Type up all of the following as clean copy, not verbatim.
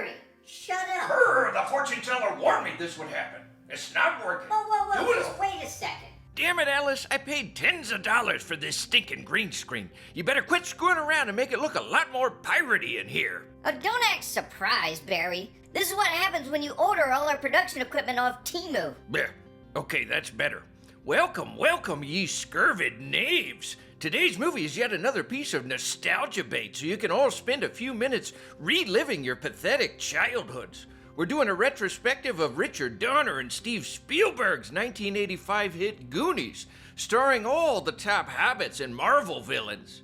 Barry, shut up. The fortune teller warned me this would happen. It's not working. Whoa, just wait a second. Damn it, Alice. I paid tens of dollars for this stinking green screen. You better quit screwing around and make it look a lot more piratey in here. Oh, don't act surprised, Barry. This is what happens when you order all our production equipment off Temu. Blech. Okay, that's better. Welcome, ye scurvid knaves. Today's movie is yet another piece of nostalgia bait, so you can all spend a few minutes reliving your pathetic childhoods. We're doing a retrospective of Richard Donner and Steve Spielberg's 1985 hit Goonies, starring all the top hobbits and Marvel villains.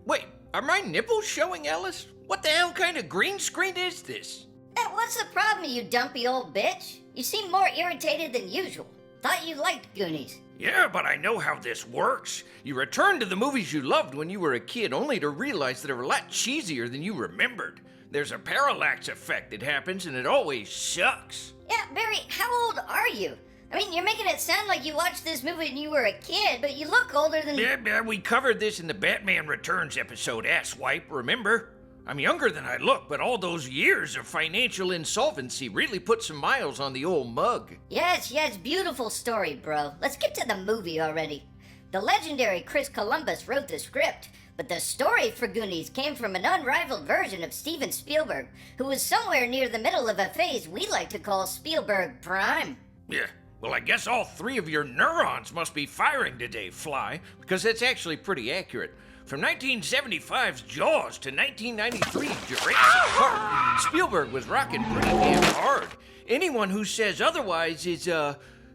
Wait, are my nipples showing, Alice? What the hell kind of green screen is this? What's the problem, you dumpy old bitch? You seem more irritated than usual. Thought you liked Goonies. Yeah, but I know how this works. You return to the movies you loved when you were a kid only to realize that they're a lot cheesier than you remembered. There's a parallax effect that happens and it always sucks. Yeah, Barry, how old are you? I mean, you're making it sound like you watched this movie when you were a kid, but you look older than... Yeah, we covered this in the Batman Returns episode, asswipe, remember? I'm younger than I look, but all those years of financial insolvency really put some miles on the old mug. Yes, beautiful story, bro. Let's get to the movie already. The legendary Chris Columbus wrote the script, but the story for Goonies came from an unrivaled version of Steven Spielberg, who was somewhere near the middle of a phase we like to call Spielberg Prime. Yeah, well, I guess all three of your neurons must be firing today, Fly, because that's actually pretty accurate. From 1975's Jaws to 1993's Jurassic Park, Spielberg was rocking pretty damn hard. Anyone who says otherwise is,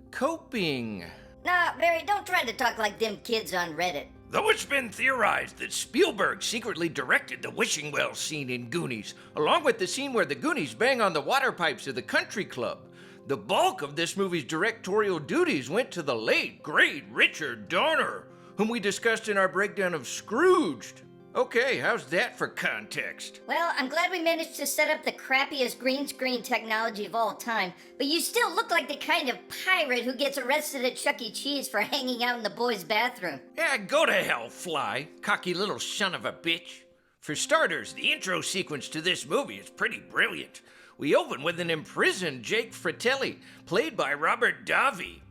coping. Nah, Barry, don't try to talk like them kids on Reddit. Though it's been theorized that Spielberg secretly directed the wishing well scene in Goonies, along with the scene where the Goonies bang on the water pipes of the country club, the bulk of this movie's directorial duties went to the late, great Richard Donner, whom we discussed in our breakdown of Scrooged. Okay, how's that for context? Well, I'm glad we managed to set up the crappiest green screen technology of all time, but you still look like the kind of pirate who gets arrested at Chuck E. Cheese for hanging out in the boys' bathroom. Yeah, go to hell, Fly, cocky little son of a bitch. For starters, the intro sequence to this movie is pretty brilliant. We open with an imprisoned Jake Fratelli, played by Robert Davi.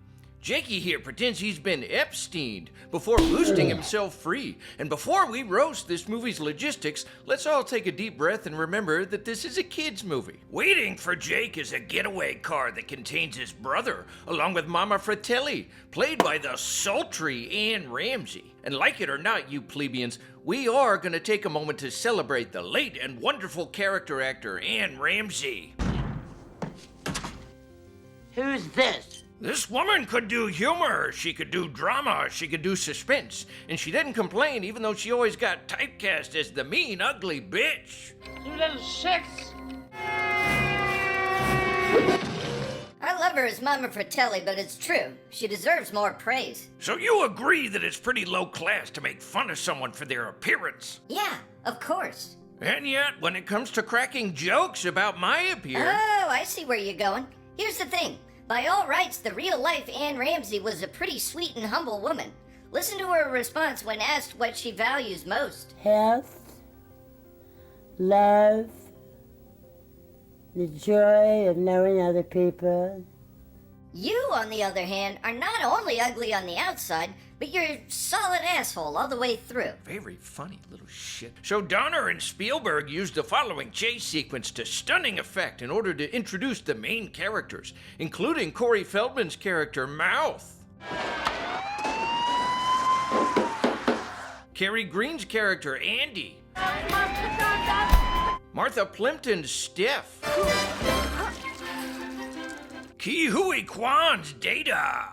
Jakey here pretends he's been Epsteined before boosting himself free. And before we roast this movie's logistics, let's all take a deep breath and remember that this is a kid's movie. Waiting for Jake is a getaway car that contains his brother, along with Mama Fratelli, played by the sultry Anne Ramsay. And like it or not, you plebeians, we are going to take a moment to celebrate the late and wonderful character actor Anne Ramsay. Who's this? This woman could do humor, she could do drama, she could do suspense, and she didn't complain even though she always got typecast as the mean, ugly bitch. You little shits! I love her as Mama Fratelli, but it's true. She deserves more praise. So you agree that it's pretty low class to make fun of someone for their appearance? Yeah, of course. And yet, when it comes to cracking jokes about my appearance... Oh, I see where you're going. Here's the thing. By all rights, the real-life Anne Ramsay was a pretty sweet and humble woman. Listen to her response when asked what she values most. Health, love, the joy of knowing other people. You, on the other hand, are not only ugly on the outside, but you're a solid asshole all the way through. Very funny little shit. So Donner and Spielberg used the following chase sequence to stunning effect in order to introduce the main characters, including Corey Feldman's character, Mouth. Kerri Green's character, Andy. Martha Plimpton's Steph. Huy Quan's Data.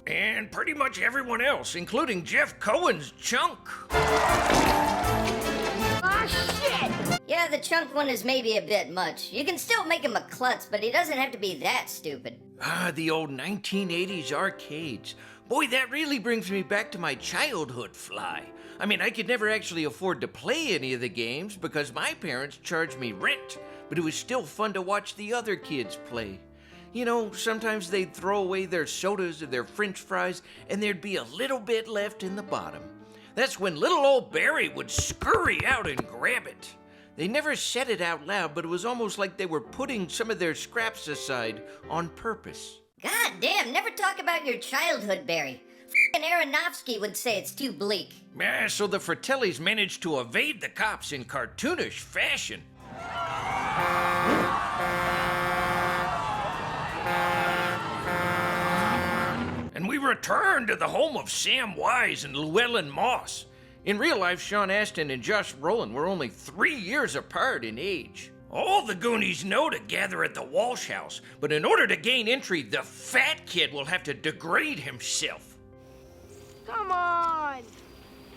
And pretty much everyone else, including Jeff Cohen's Chunk. Ah, shit! Yeah, the chunk one is maybe a bit much. You can still make him a klutz, but he doesn't have to be that stupid. Ah, the old 1980s arcades. Boy, that really brings me back to my childhood, Fly. I mean, I could never actually afford to play any of the games because my parents charged me rent, but it was still fun to watch the other kids play. You know, sometimes they'd throw away their sodas or their french fries, and there'd be a little bit left in the bottom. That's when little old Barry would scurry out and grab it. They never said it out loud, but it was almost like they were putting some of their scraps aside on purpose. God damn, never talk about your childhood, Barry. F***ing Aronofsky would say it's too bleak. Yeah, so the Fratellis managed to evade the cops in cartoonish fashion. And we return to the home of Sam Wise and Llewellyn Moss. In real life, Sean Astin and Josh Brolin were only 3 years apart in age. All the Goonies know to gather at the Walsh house, but in order to gain entry, the fat kid will have to degrade himself. Come on!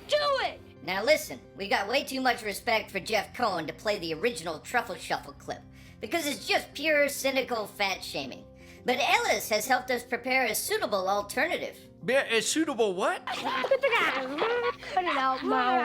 Do it! Now listen, we got way too much respect for Jeff Cohen to play the original Truffle Shuffle clip, because it's just pure, cynical fat shaming. But Ellis has helped us prepare a suitable alternative. A suitable what? Cut it out, Mo.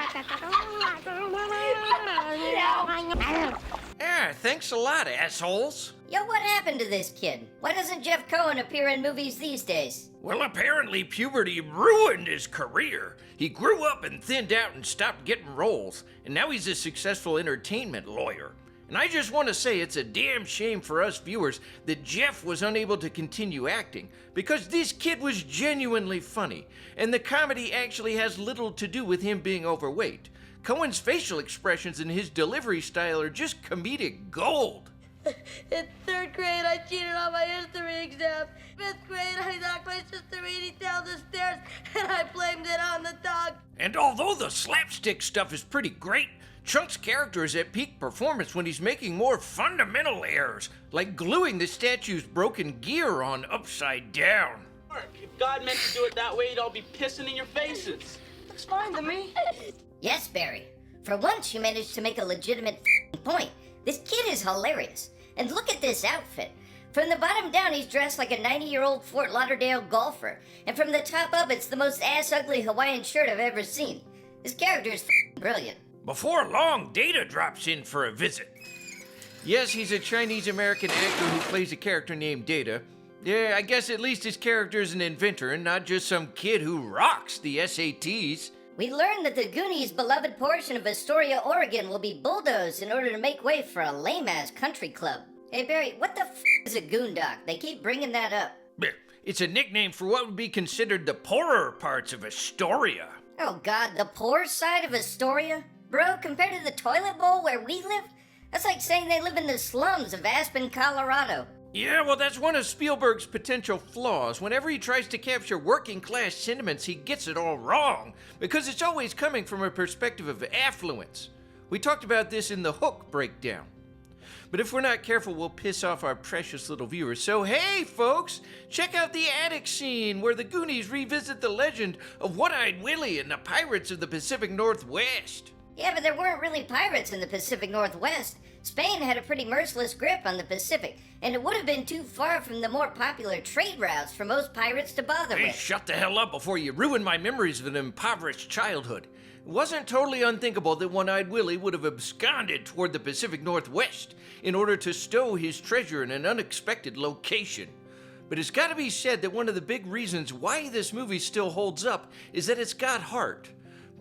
Yeah, thanks a lot, assholes. Yo, what happened to this kid? Why doesn't Jeff Cohen appear in movies these days? Well, apparently puberty ruined his career. He grew up and thinned out and stopped getting roles, and now he's a successful entertainment lawyer. And I just want to say it's a damn shame for us viewers that Jeff was unable to continue acting, because this kid was genuinely funny, and the comedy actually has little to do with him being overweight. Cohen's facial expressions and his delivery style are just comedic gold. In 3rd grade, I cheated on my history exam. 5th grade, I knocked my sister Edie down the stairs, and I blamed it on the dog. And although the slapstick stuff is pretty great, Chunk's character is at peak performance when he's making more fundamental errors, like gluing the statue's broken gear on upside down. If God meant to do it that way, he'd all be pissing in your faces. Looks fine to me. Yes, Barry. For once, you managed to make a legitimate point. This kid is hilarious. And look at this outfit. From the bottom down, he's dressed like a 90-year-old Fort Lauderdale golfer. And from the top up, it's the most ass-ugly Hawaiian shirt I've ever seen. This character is brilliant. Before long, Data drops in for a visit. Yes, he's a Chinese-American actor who plays a character named Data. Yeah, I guess at least his character is an inventor and not just some kid who rocks the SATs. We learned that the Goonies' beloved portion of Astoria, Oregon will be bulldozed in order to make way for a lame-ass country club. Hey, Barry, what the is a goondock? They keep bringing that up. It's a nickname for what would be considered the poorer parts of Astoria. Oh, God, the poor side of Astoria? Bro, compared to the toilet bowl where we live, that's like saying they live in the slums of Aspen, Colorado. Yeah, well, that's one of Spielberg's potential flaws. Whenever he tries to capture working-class sentiments, he gets it all wrong, because it's always coming from a perspective of affluence. We talked about this in the Hook breakdown. But if we're not careful, we'll piss off our precious little viewers. So hey, folks, check out the attic scene where the Goonies revisit the legend of One-Eyed Willy and the pirates of the Pacific Northwest. Yeah, but there weren't really pirates in the Pacific Northwest. Spain had a pretty merciless grip on the Pacific, and it would have been too far from the more popular trade routes for most pirates to bother Hey, with. shut the hell up before you ruin my memories of an impoverished childhood. It wasn't totally unthinkable that One-Eyed Willy would have absconded toward the Pacific Northwest in order to stow his treasure in an unexpected location. But it's got to be said that one of the big reasons why this movie still holds up is that it's got heart.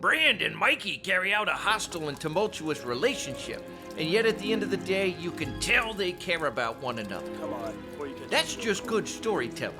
Brand and Mikey carry out a hostile and tumultuous relationship, and yet at the end of the day, you can tell they care about one another. Come on, before you get... That's just good storytelling.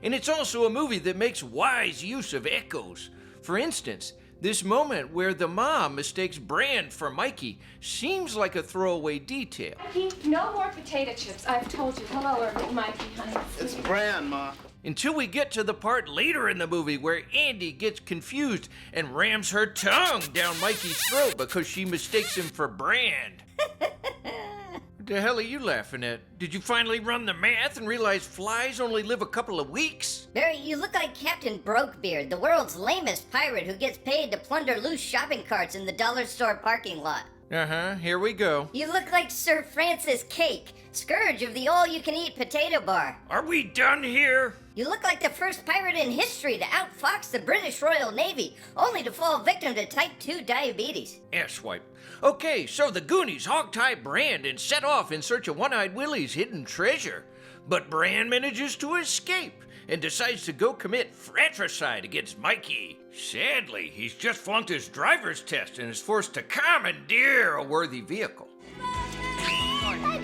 And it's also a movie that makes wise use of echoes. For instance, this moment where the mom mistakes Brand for Mikey seems like a throwaway detail. Mikey, no more potato chips. I've told you. Hello, early, Mikey, honey. It's Bran, Ma. Until we get to the part later in the movie where Andy gets confused and rams her tongue down Mikey's throat because she mistakes him for Brand. What the hell are you laughing at? Did you finally run the math and realize flies only live a couple of weeks? Barry, you look like Captain Brokebeard, the world's lamest pirate who gets paid to plunder loose shopping carts in the dollar store parking lot. Here we go. You look like Sir Francis Cake, scourge of the all-you-can-eat potato bar. Are we done here? You look like the first pirate in history to outfox the British Royal Navy, only to fall victim to type 2 diabetes. Asswipe. Okay, so the Goonies hog-tie Brand and set off in search of One-Eyed Willy's hidden treasure. But Brand manages to escape and decides to go commit fratricide against Mikey. Sadly, he's just flunked his driver's test and is forced to commandeer a worthy vehicle.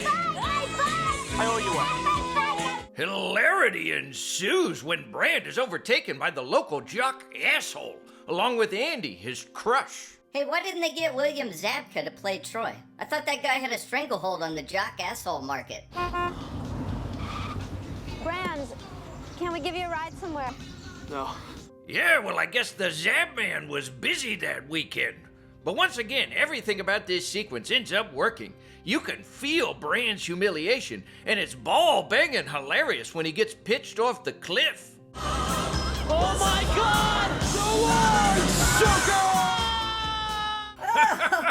I owe you one. Hilarity ensues when Brand is overtaken by the local jock asshole, along with Andy, his crush. Hey, why didn't they get William Zabka to play Troy? I thought that guy had a stranglehold on the jock asshole market. Brands, can we give you a ride somewhere? No. Yeah, well, I guess the Zab Man was busy that weekend. But once again, everything about this sequence ends up working. You can feel Brand's humiliation, and it's ball-banging hilarious when he gets pitched off the cliff. Oh my God! The world!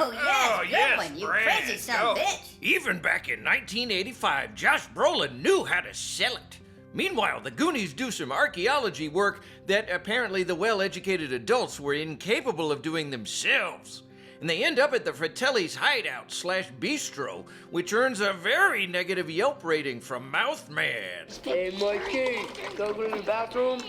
Oh, yes, good one, you Brand. crazy son of a bitch. Even back in 1985, Josh Brolin knew how to sell it. Meanwhile, the Goonies do some archaeology work that apparently the well-educated adults were incapable of doing themselves. And they end up at the Fratelli's hideout/bistro, which earns a very negative Yelp rating from Mouthman. Hey, Mikey, go to the bathroom.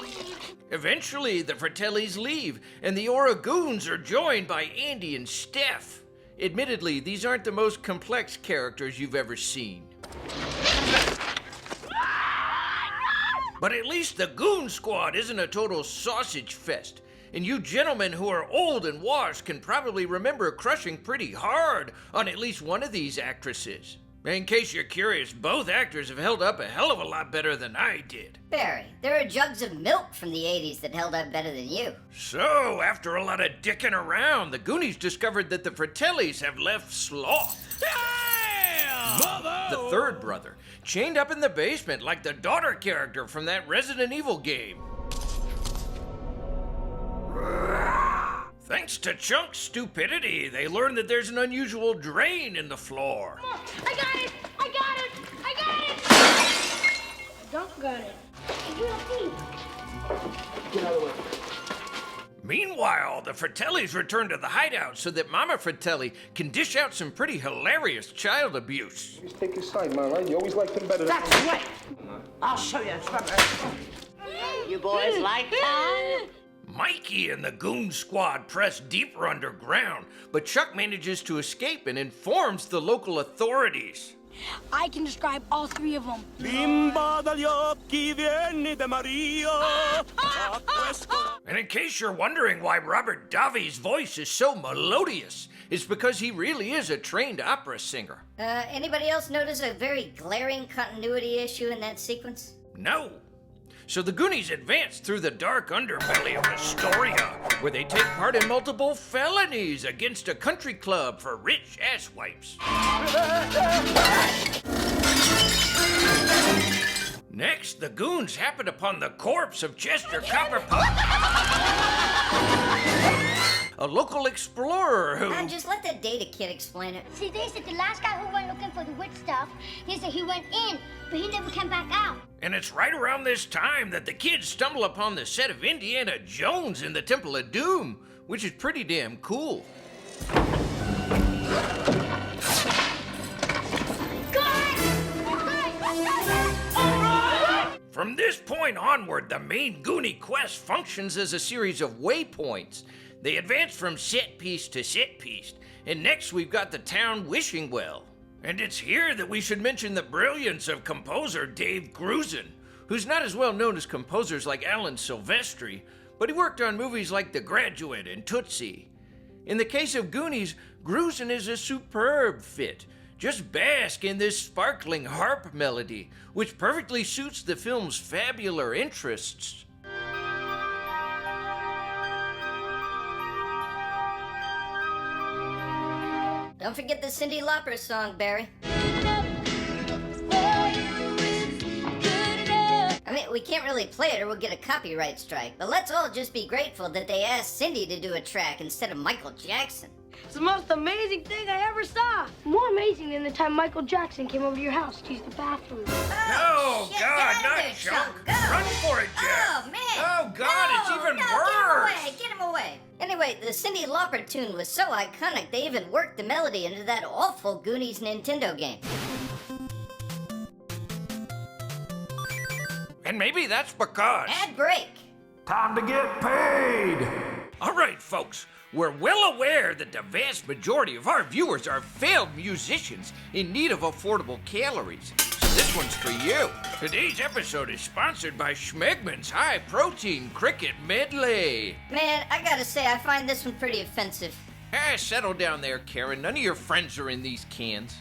Eventually, the Fratellis leave, and the Oregoons are joined by Andy and Steph. Admittedly, these aren't the most complex characters you've ever seen. But at least the Goon Squad isn't a total sausage fest. And you gentlemen who are old and washed can probably remember crushing pretty hard on at least one of these actresses. In case you're curious, both actors have held up a hell of a lot better than I did. Barry, there are jugs of milk from the 80s that held up better than you. So, after a lot of dicking around, the Goonies discovered that the Fratellis have left Sloth, the third brother, chained up in the basement like the daughter character from that Resident Evil game. Thanks to Chunk's stupidity, they learn that there's an unusual drain in the floor. I got it! I got it! I got it! I don't got it. Get out of the way. Meanwhile, the Fratellis return to the hideout so that Mama Fratelli can dish out some pretty hilarious child abuse. Just take your side, man, right? You always liked him better. That's right. I'll show you. You boys like fun? Mikey and the Goon Squad press deeper underground, but Chuck manages to escape and informs the local authorities. I can describe all three of them. And in case you're wondering why Robert Davi's voice is so melodious, it's because he really is a trained opera singer. Anybody else notice a very glaring continuity issue in that sequence? No. So the Goonies advance through the dark underbelly of Astoria, where they take part in multiple felonies against a country club for rich asswipes. Next, the goons happen upon the corpse of Chester Copperpot, a local explorer who... Just let the data kid explain it. See, they said the last guy who went looking for the witch stuff, he said he went in, but he never came back out. And it's right around this time that the kids stumble upon the set of Indiana Jones in the Temple of Doom, which is pretty damn cool. From this point onward, the main Goonie quest functions as a series of waypoints. They advance from set piece to set piece, and next we've got the town wishing well. And it's here that we should mention the brilliance of composer Dave Grusin, who's not as well known as composers like Alan Silvestri, but he worked on movies like The Graduate and Tootsie. In the case of Goonies, Grusin is a superb fit. Just bask in this sparkling harp melody, which perfectly suits the film's fabular interests. Don't forget the Cyndi Lauper song, Barry. I mean, we can't really play it or we'll get a copyright strike, but let's all just be grateful that they asked Cyndi to do a track instead of Michael Jackson. It's the most amazing thing I ever saw. More amazing than the time Michael Jackson came over to your house to use the bathroom. Oh, shit, God, get out of not there, Chunk. Go. Run for it, Jack. Oh, man. Oh, God, No, it's even no, worse. Get him away. Anyway, the Cyndi Lauper tune was so iconic, they even worked the melody into that awful Goonies Nintendo game. And maybe that's because... Ad break. Time to get paid. All right, folks. We're well aware that the vast majority of our viewers are failed musicians in need of affordable calories. So this one's for you. Today's episode is sponsored by Smegman's high-protein cricket medley. Man, I gotta say, I find this one pretty offensive. Settle down there, Karen. None of your friends are in these cans.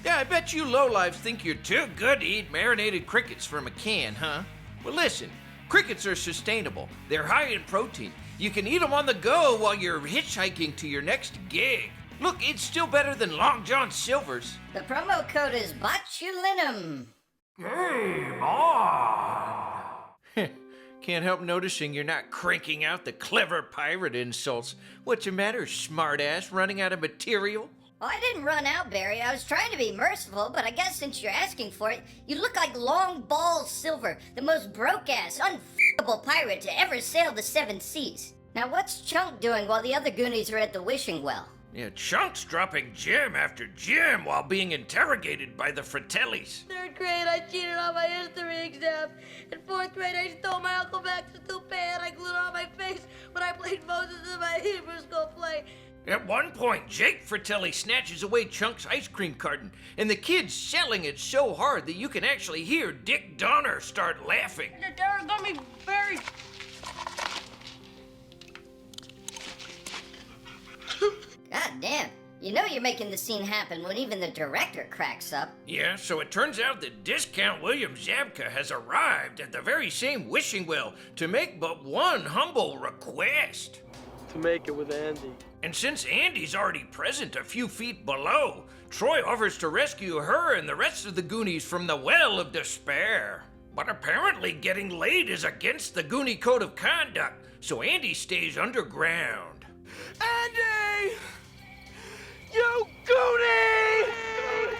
Yeah, I bet you lowlifes think you're too good to eat marinated crickets from a can, huh? Well, listen, crickets are sustainable. They're high in protein. You can eat them on the go while you're hitchhiking to your next gig. Look, it's still better than Long John Silver's. The promo code is botulinum. Game on! Can't help noticing you're not cranking out the clever pirate insults. What's the matter, smartass? Running out of material? Oh, I didn't run out, Barry. I was trying to be merciful, but I guess since you're asking for it, you look like Long Balls Silver, the most broke-ass, unfuckable pirate to ever sail the 7 seas. Now, what's Chunk doing while the other Goonies are at the wishing well? Yeah, Chunk's dropping gem after gem while being interrogated by the Fratellis. 3rd grade, I cheated on my history exam. In 4th grade, I stole my Uncle Max's toupee and I glued it on my face when I played Moses in my Hebrew school play. At one point, Jake Fratelli snatches away Chunk's ice cream carton, and the kid's selling it so hard that you can actually hear Dick Donner start laughing. Derek got me very... God damn. You know you're making the scene happen when even the director cracks up. Yeah, so it turns out that Discount William Zabka has arrived at the very same wishing well to make but one humble request. To make it with Andy. And since Andy's already present a few feet below, Troy offers to rescue her and the rest of the Goonies from the well of despair. But apparently getting laid is against the Goonie code of conduct, so Andy stays underground. Andy! You Goonie!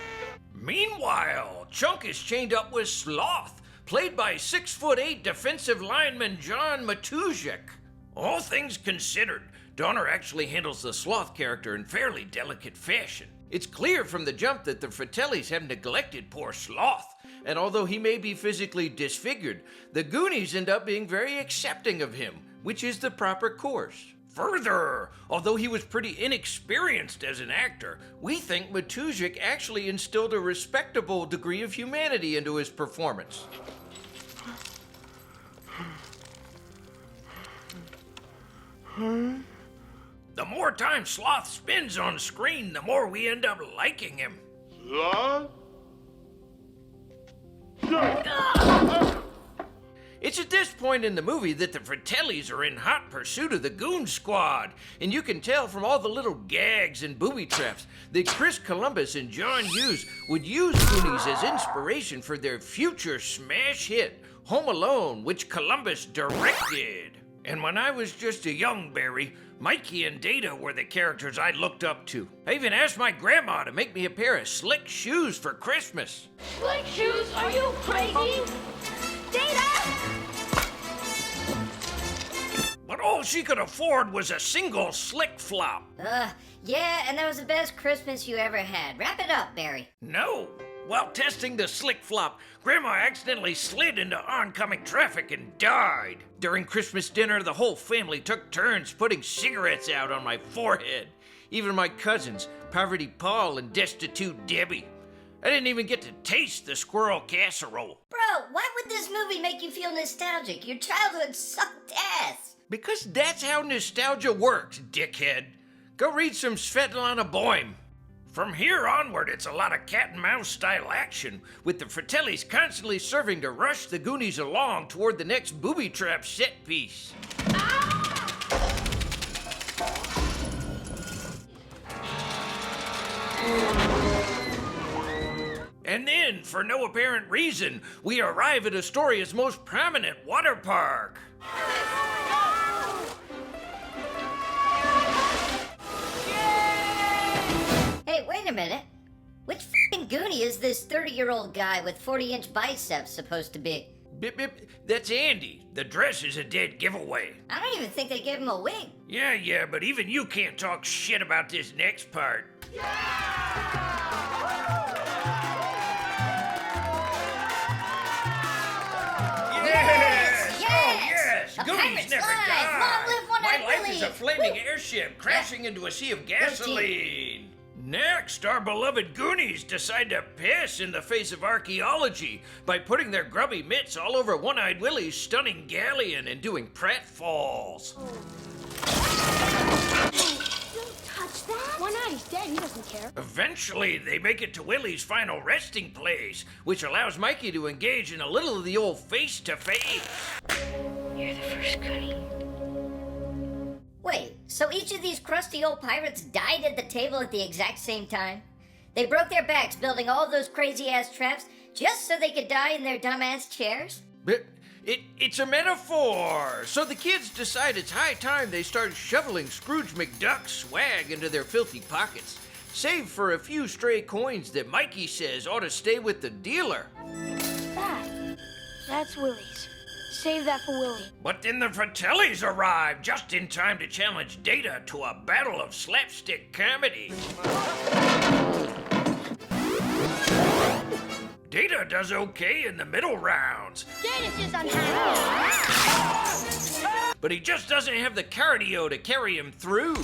Meanwhile, Chunk is chained up with Sloth, played by 6'8" defensive lineman John Matuszak. All things considered, Donner actually handles the Sloth character in fairly delicate fashion. It's clear from the jump that the Fratellis have neglected poor Sloth, and although he may be physically disfigured, the Goonies end up being very accepting of him, which is the proper course. Further, although he was pretty inexperienced as an actor, we think Matuszak actually instilled a respectable degree of humanity into his performance. The more time Sloth spends on screen, the more we end up liking him. Sloth? It's at this point in the movie that the Fratellis are in hot pursuit of the Goon Squad, and you can tell from all the little gags and booby traps that Chris Columbus and John Hughes would use Goonies as inspiration for their future smash hit, Home Alone, which Columbus directed. And when I was just a young Barry, Mikey and Data were the characters I looked up to. I even asked my grandma to make me a pair of slick shoes for Christmas. Slick shoes? Are you crazy? Data! But all she could afford was a single slick flop. Yeah, and that was the best Christmas you ever had. Wrap it up, Barry. No. While testing the slick flop, Grandma accidentally slid into oncoming traffic and died. During Christmas dinner, the whole family took turns putting cigarettes out on my forehead. Even my cousins, Poverty Paul and Destitute Debbie. I didn't even get to taste the squirrel casserole. Bro, why would this movie make you feel nostalgic? Your childhood sucked ass. Because that's how nostalgia works, dickhead. Go read some Svetlana Boym. From here onward, it's a lot of cat-and-mouse style action, with the Fratellis constantly serving to rush the Goonies along toward the next booby trap set piece. And then, for no apparent reason, we arrive at Astoria's most prominent water park. Hey, wait a minute. Which f***ing Goonie is this 30-year-old guy with 40-inch biceps supposed to be? Bip, bip, that's Andy. The dress is a dead giveaway. I don't even think they gave him a wig. Yeah, but even you can't talk shit about this next part. Yes! Oh, yes! A Goonies pirate's never life! die! Long live One-Eyed My life Willy. is a flaming airship crashing into a sea of gasoline. Next, our beloved Goonies decide to piss in the face of archaeology by putting their grubby mitts all over One-Eyed Willy's stunning galleon and doing pratfalls. Touch that? One-Eyed is dead. He doesn't care. Eventually, they make it to Willy's final resting place, which allows Mikey to engage in a little of the old face-to-face. You're the first Goonie. Wait, so each of these crusty old pirates died at the table at the exact same time? They broke their backs building all those crazy-ass traps just so they could die in their dumbass chairs? But it's a metaphor. So the kids decide it's high time they start shoveling Scrooge McDuck's swag into their filthy pockets, save for a few stray coins that Mikey says ought to stay with the dealer. That's Willy's. Save that for Willy. But then the Fratellis arrive just in time to challenge Data to a battle of slapstick comedy. Data does okay in the middle rounds. Data's just unhappy. But he just doesn't have the cardio to carry him through.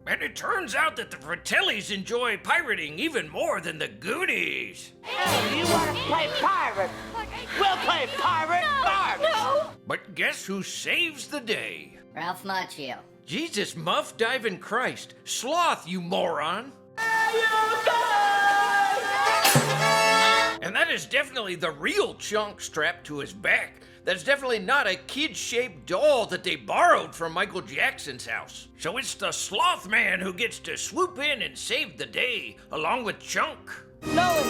And it turns out that the Fratellis enjoy pirating even more than the Goonies. Hey, you want to play pirate? We'll play pirate Barbs. No. But guess who saves the day? Ralph Macchio. Jesus, Muff Diving Christ. Sloth, you moron. And that is definitely the real chunk strapped to his back. That's definitely not a kid-shaped doll that they borrowed from Michael Jackson's house. So it's the Sloth Man who gets to swoop in and save the day, along with Chunk. No,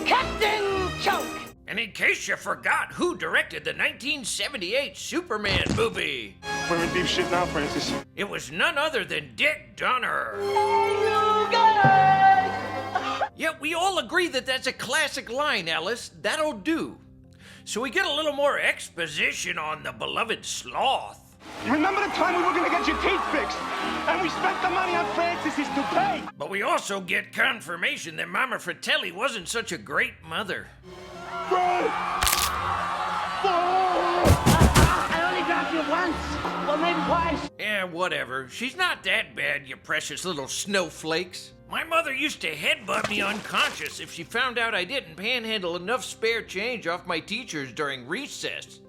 Captain Chunk. And in case you forgot who directed the 1978 Superman movie, We're in deep shit now, Francis. it was none other than Dick Donner. Yeah, we all agree that that's a classic line, Alice. That'll do. So we get a little more exposition on the beloved Sloth. You remember the time we were gonna get your teeth fixed? And we spent the money on Francis's toupee? But we also get confirmation that Mama Fratelli wasn't such a great mother. I only dropped you once. Well, maybe twice. Yeah, whatever. She's not that bad, you precious little snowflakes. My mother used to headbutt me unconscious if she found out I didn't panhandle enough spare change off my teachers during recess.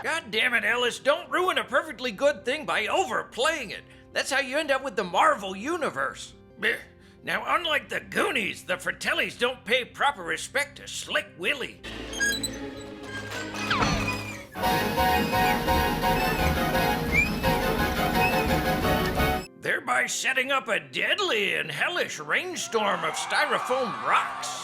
God damn it, Ellis, don't ruin a perfectly good thing by overplaying it. That's how you end up with the Marvel Universe. Blech. Now, unlike the Goonies, the Fratellis don't pay proper respect to Slick Willy. Thereby setting up a deadly and hellish rainstorm of styrofoam rocks.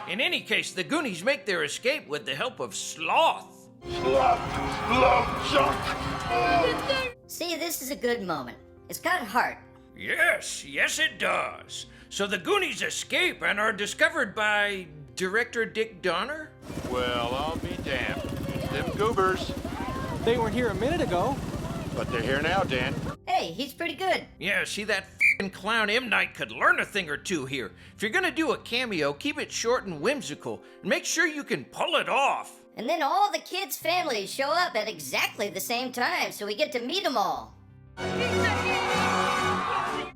In any case, the Goonies make their escape with the help of Sloth. Sloth, Chunk. See, this is a good moment. It's got heart. Yes, it does. So the Goonies escape and are discovered by director Dick Donner? Well, I'll be damned. It's them goobers. They weren't here a minute ago. But they're here now, Dan. Hey, he's pretty good. Yeah, see, that f***ing clown M. Night could learn a thing or two here. If you're gonna do a cameo, keep it short and whimsical, and make sure you can pull it off. And then all the kids' families show up at exactly the same time, so we get to meet them all.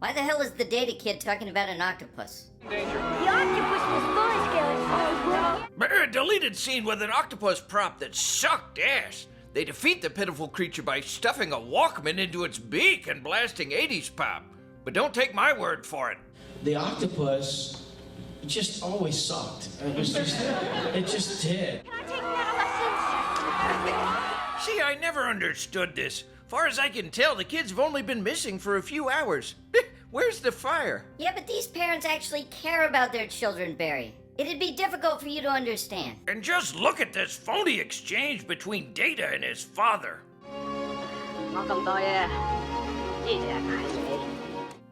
Why the hell is the Data Kid talking about an octopus? The octopus was full of skeletons. A deleted scene with an octopus prop that sucked ass. They defeat the pitiful creature by stuffing a Walkman into its beak and blasting 80s pop. But don't take my word for it. The octopus just always sucked. It just did. Can I take piano lessons? See, I never understood this. Far as I can tell, the kids have only been missing for a few hours. Where's the fire? Yeah, but these parents actually care about their children, Barry. It'd be difficult for you to understand. And just look at this phony exchange between Data and his father.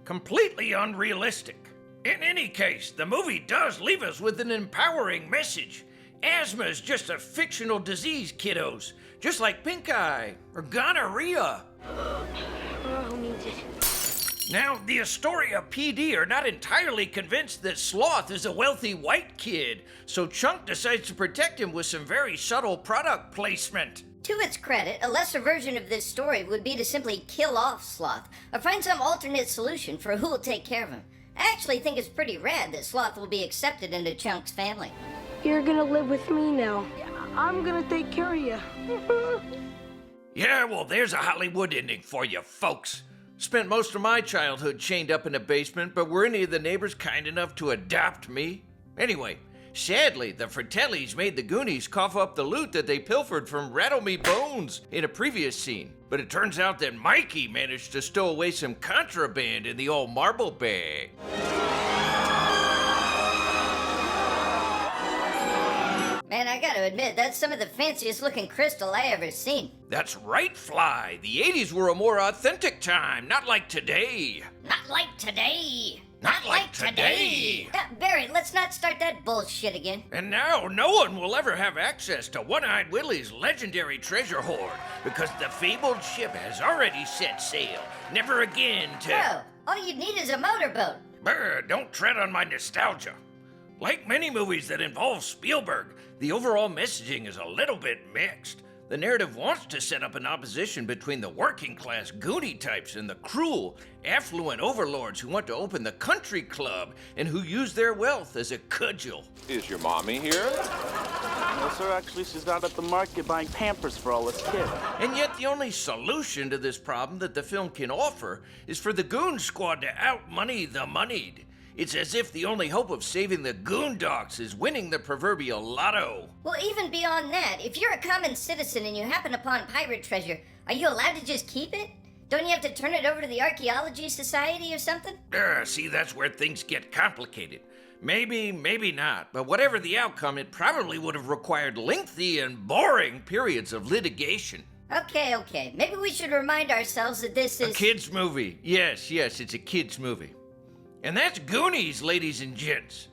Completely unrealistic. In any case, the movie does leave us with an empowering message. Asthma is just a fictional disease, kiddos. Just like pink eye or gonorrhea. Oh, who means it? Now, the Astoria PD are not entirely convinced that Sloth is a wealthy white kid, so Chunk decides to protect him with some very subtle product placement. To its credit, a lesser version of this story would be to simply kill off Sloth, or find some alternate solution for who will take care of him. I actually think it's pretty rad that Sloth will be accepted into Chunk's family. You're gonna live with me now. I'm gonna take care of you. Yeah, well, there's a Hollywood ending for you, folks. Spent most of my childhood chained up in a basement, but were any of the neighbors kind enough to adopt me? Anyway, sadly, the Fratellis made the Goonies cough up the loot that they pilfered from Rattle Me Bones in a previous scene. But it turns out that Mikey managed to stow away some contraband in the old marble bag. Man, I gotta admit, that's some of the fanciest looking crystal I ever seen. That's right, Fly. The 80s were a more authentic time, not like today. Not like today. Not like today. Barry, let's not start that bullshit again. And now, no one will ever have access to One-Eyed Willy's legendary treasure hoard, because the fabled ship has already set sail, never again to... Bro, all you need is a motorboat. Brr, don't tread on my nostalgia. Like many movies that involve Spielberg, the overall messaging is a little bit mixed. The narrative wants to set up an opposition between the working-class Goonie types and the cruel, affluent overlords who want to open the country club and who use their wealth as a cudgel. Is your mommy here? No, sir. Actually, she's out at the market buying Pampers for all us kids. And yet the only solution to this problem that the film can offer is for the Goon Squad to outmoney the moneyed. It's as if the only hope of saving the Goondocks is winning the proverbial lotto. Well, even beyond that, if you're a common citizen and you happen upon pirate treasure, are you allowed to just keep it? Don't you have to turn it over to the Archaeology Society or something? See, that's where things get complicated. Maybe, maybe not, but whatever the outcome, it probably would have required lengthy and boring periods of litigation. Okay. Maybe we should remind ourselves that this is... A kid's movie. Yes, it's a kid's movie. And that's Goonies, ladies and gents.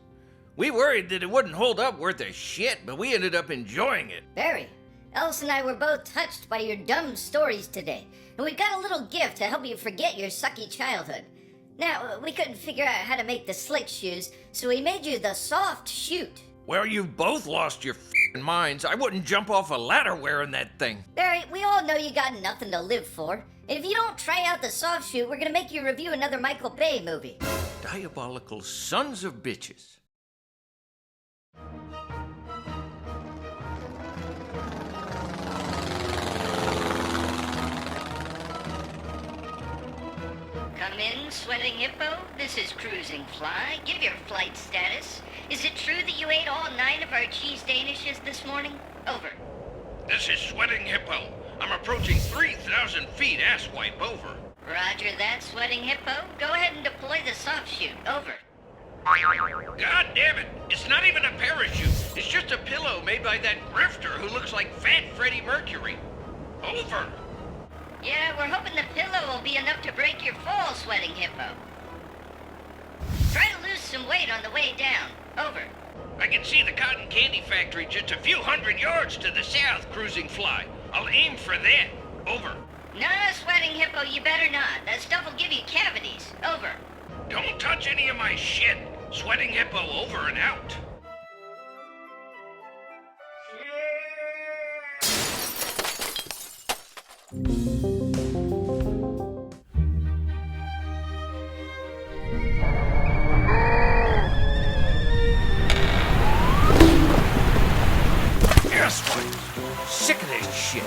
We worried that it wouldn't hold up worth a shit, but we ended up enjoying it. Barry, Alice and I were both touched by your dumb stories today, and we got a little gift to help you forget your sucky childhood. Now, we couldn't figure out how to make the slick shoes, so we made you the Soft Chute. Well, you've both lost your f***ing minds. I wouldn't jump off a ladder wearing that thing. Barry, we all know you got nothing to live for. And if you don't try out the Soft Chute, we're gonna make you review another Michael Bay movie. Diabolical sons of bitches. Come in, Sweating Hippo. This is Cruising Fly. Give your flight status. Is it true that you ate all 9 of our cheese danishes this morning? Over. This is Sweating Hippo. I'm approaching 3,000 feet, asswipe, over. Roger that, Sweating Hippo. Go ahead and deploy the Soft Chute. Over. God damn it! It's not even a parachute. It's just a pillow made by that grifter who looks like Fat Freddie Mercury. Over. Yeah, we're hoping the pillow will be enough to break your fall, Sweating Hippo. Try to lose some weight on the way down. Over. I can see the cotton candy factory just a few hundred yards to the south, Cruising Fly. I'll aim for that. Over. No, Sweating Hippo, you better not. That stuff will give you cavities. Over. Don't touch any of my shit. Sweating Hippo over and out. Yes, what? Sick of this shit.